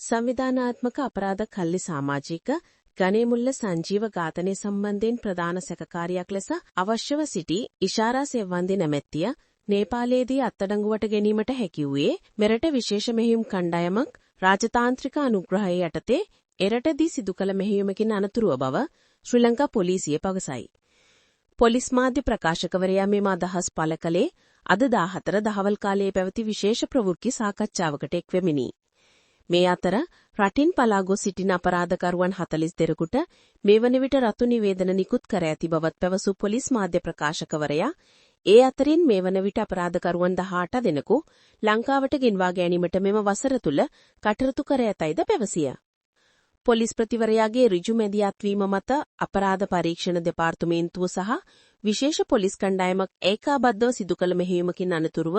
ಸಂವಿಧಾನಾತ್ಮಕ ಅಪರಾಧ ಕಲ್ಲಿ ಸಾಮಾಜಿಕ ಗಣೇಮುಲ್ಲ ಸಂಜೀವ ಘಾತನೆ ಸಂಬಂಧೇನ್ ಪ್ರಧಾನ ಸೆಕಕಾರಿයක් ලෙස අවශ්‍යව සිටි ඉෂාරා සෙව්වන්දි නැමැත්තිය නේපාලයේදී අත්අඩංගුවට ගැනීමට හැකි වූයේ මෙරට විශේෂ මෙහෙයුම් කණ්ඩායමක් රාජතාන්ත්‍රික අනුග්‍රහය යටතේ එරටදී සිදු කළ මෙහෙයුමකින් අනතුරුව බව ශ්‍රී ලංකා පොලිසිය පවසයි. පොලිස් මාධ්‍ය ප්‍රකාශකවරයා මෙම අදහස් පළ කළේ අද 14 දහවල් කාලයේ පැවති විශේෂ ප්‍රවෘත්ති සාකච්ඡාවකට එක්වෙමිනි. මේ අතර රටින් පලා ගොස් සිටින අපරාධකරුවන් 42කුට මේ වන විට රතු නිවේදන නිකුත් කර ඇති බවත් පැවසූ පොලිස් මාධ්‍ය ප්‍රකාශකවරයා ඒ අතරින් මේ වන විට අපරාධකරුවන් 18 දෙනෙකු ලංකාවට ගෙන්වා ගැනීමට මෙම වසර තුල කටයුතු කර ඇතයිද පැවසිය. පොලිස් ප්‍රතිවරයාගේ ඍජු මැදිහත්වීම මත අපරාධ පරීක්ෂණ දෙපාර්තමේන්තුව සහ විශේෂ පොලිස් කණ්ඩායමක් ඒකාබද්ධව සිදු කළ මෙහෙයුමකින් අනතුරුව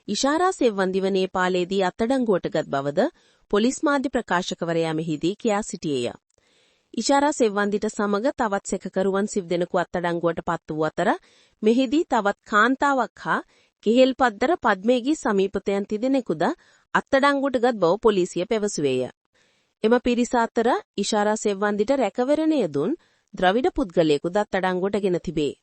ඉෂාරා සෙව්වන්දිව නේපාලයේදී අත්අඩංගුවට ගත් බවද පොලිස් මාධ්‍ය ප්‍රකාශකවරයා මෙහිදී කියා සිටියේය. ඉෂාරා සෙව්වන්දිට සමග තවත් සැකකරුවන් 30 දෙනෙකු අත්අඩංගුවට පත් වූ අතර මෙහිදී තවත් කාන්තාවක් හා කිහෙල්පද්දර පද්මේගී සමීපතයන් තිදෙනෙකුද අත්අඩංගුවට ගත් බව පොලිසිය පැවසුවේය. එම පිරිස අතර ඉෂාරා සෙව්වන්දිට රැකවරණය දුන් ද්‍රවිඩ පුද්ගලයෙකුද අත්අඩංගුවට ගෙන තිබේ.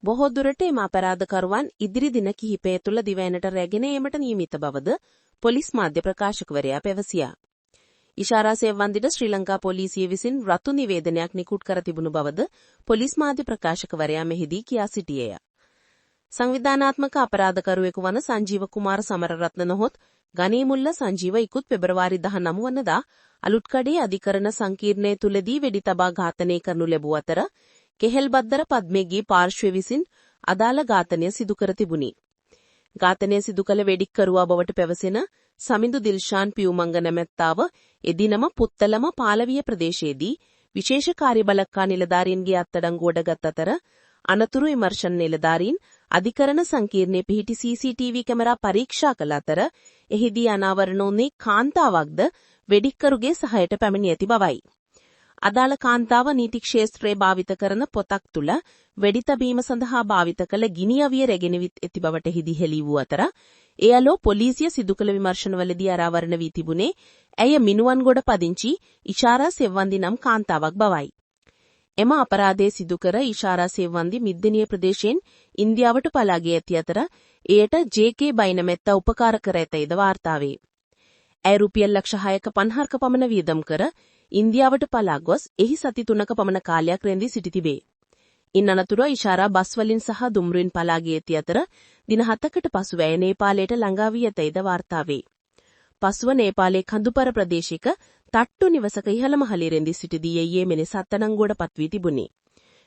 බොහෝ දුරට එම අපරාධකරුවන් ඉදිරි දින කිහිපය තුළ දිවයිනට රැගෙන ඒමට නියමිත බවද පොලිස් මාධ්‍ය ප්‍රකාශකවරයා පැවසියා. ඉෂාරා සෙව්වන්දිට ශ්‍රී ලංකා පොලිසිය විසින් රතු නිවේදනයක් නිකුත් කර තිබුණු බවද පොලිස් මාධ්‍ය ප්‍රකාශකවරයා මෙහිදී කියා සිටියේය. සංවිධානාත්මක අපරාධකරුවෙකු වන සංජීව කුමාර සමරරත්න නොහොත් ගණේමුල්ල සංජීව ඉකුත් පෙබරවාරි 19 වනදා අලුත්කඩේ අධිකරණ සංකීර්ණය තුලදී වෙඩි තබා ඝාතනය කරනු ලැබුව අතර කෙහෙල්බද්දර පද්මේගී පාර්ශ්වය විසින් අදාළ ඝාතනය සිදු කර තිබුණි. ඝාතනය සිදු කළ වෙඩික්කරුවා බවට පැවසෙන සමිඳු දිල්ෂාන් පියුමංග නැමැත්තාව එදිනම පුත්තලම පාලවිය ප්‍රදේශයේදී විශේෂ කාර්යබලකා නිලධාරීන්ගේ අත්අඩංගුවට ගත් අතර අනතුරු විමර්ශන නිලධාරීන් අධිකරණ සංකීර්ණයේ පිහිටි CCTV කැමරා පරීක්ෂා කළ අතර එහිදී අනාවරණ වුණේ කාන්තාවක්ද වෙඩික්කරුගේ සහයට පැමිණි ඇති බවයි. අදාළ කාන්තාව නීති ක්ෂේත්‍රයේ භාවිත කරන පොතක් තුල වෙඩි තැබීම සඳහා භාවිත කළ ගිනි අවිය රැගෙන ඇති බවට එහිදී හෙළි වූ අතර ඒ අලෝ පොලිසිය සිදු කළ විමර්ශනවලදී අනාවරණ වී තිබුණේ ඇය මිනුවන්ගොඩ පදිංචි ඉෂාරා සෙව්වන්දි නම් කාන්තාවක් බවයි. එම අපරාධයේ සිදු කර ඉෂාරා සෙව්වන්දි මිද්දනිය ප්‍රදේශයෙන් ඉන්දියාවට පලා ගිය ඇති අතර එයට JK බයිනමැත්තා උපකාර කර ඇතයිද වාර්තා වේ. ඇය රුපියල් ලක්ෂ 6ක 50ක පමණ වියදම් කර ඉන්දියාවට පලා ගොස් එහි සති 3ක පමණ කාලයක් රැඳී සිටි තිබේ. ඉන් අනතුරුව ඉෂාරා බස් වලින් සහ දුම්රින් පලා ගිය ඇති අතර දින 7කට පසුව ඇය නේපාලයට ළඟා වී ඇතයිද වාර්තා වේ. පසුව නේපාලයේ කඳුපර ප්‍රදේශයක තට්ටු නිවසක ඉහළ මහලේ රැඳී සිටිදී ඊයේ මෙලෙස අත්අඩංගුවට පත් වී තිබුණි.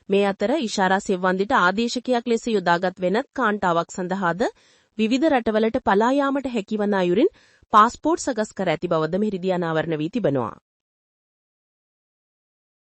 මේ අතර ඉෂාරා සෙව්වන්දිට ආදේශකයක් ලෙස යොදාගත් වෙනත් කාන්තාවක් සඳහාද විවිධ රටවලට පලා යාමට හැකිවන අයුරින් පාස්පෝර්ට් සකස් කර ඇති බවද මෙහිදී අනාවරණ වී තිබෙනවා.